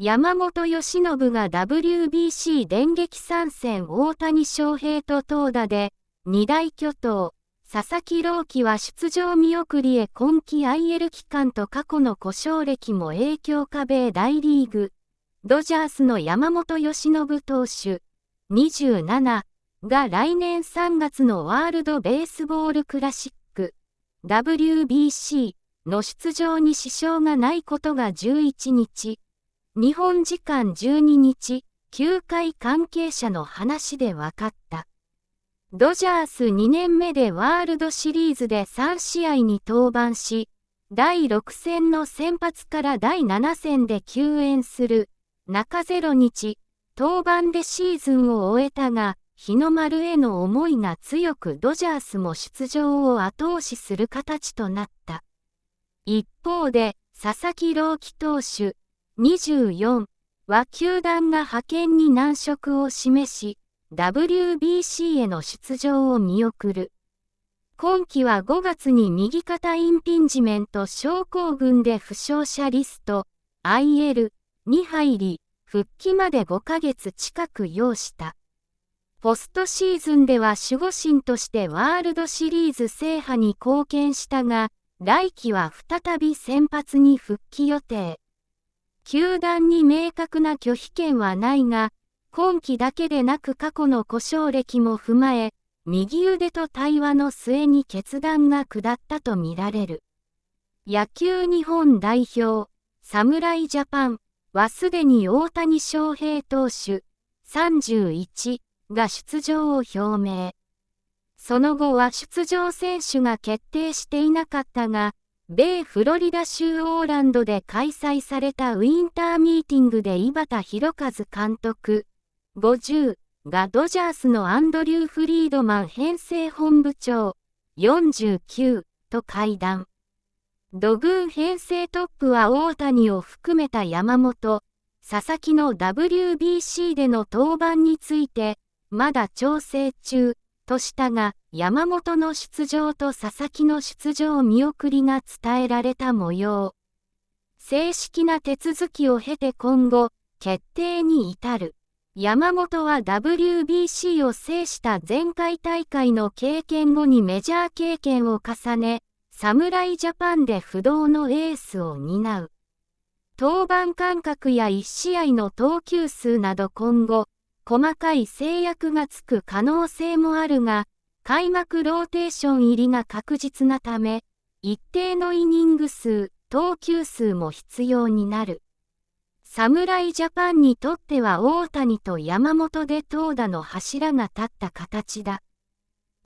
山本由伸が WBC 電撃参戦。大谷翔平と投打で二大巨頭。佐々木朗希は出場見送りへ。今季 IL 期間と過去の故障歴も影響か。米大リーグドジャースの山本由伸投手27が来年3月のワールドベースボールクラシック WBC の出場に支障がないことが11日、日本時間12日、球界関係者の話で分かった。ドジャース2年目でワールドシリーズで3試合に登板し、第6戦の先発から第7戦で休演する中0日、登板でシーズンを終えたが、日の丸への思いが強くドジャースも出場を後押しする形となった。一方で、佐々木朗希投手24は球団が派遣に難色を示し、WBC への出場を見送る。今季は5月に右肩インピンジメント症候群で負傷者リスト IL に入り、復帰まで5ヶ月近く要した。ポストシーズンでは守護神としてワールドシリーズ制覇に貢献したが、来季は再び先発に復帰予定。球団に明確な拒否権はないが、今季だけでなく過去の故障歴も踏まえ、右腕と対話の末に決断が下ったとみられる。野球日本代表、侍ジャパンはすでに大谷翔平投手31が出場を表明。その後は出場選手が決定していなかったが、米フロリダ州オーランドで開催されたウィンターミーティングで井端弘和監督50がドジャースのアンドリュー・フリードマン編成本部長49と会談。土軍編成トップは大谷を含めた山本、佐々木の WBC での登板について、まだ調整中としたが、山本の出場と佐々木の出場見送りが伝えられた模様。正式な手続きを経て今後、決定に至る。山本は WBC を制した前回大会の経験後にメジャー経験を重ね、侍ジャパンで不動のエースを担う。登板間隔や1試合の投球数など今後、細かい制約がつく可能性もあるが、開幕ローテーション入りが確実なため、一定のイニング数、投球数も必要になる。侍ジャパンにとっては大谷と山本で投打の柱が立った形だ。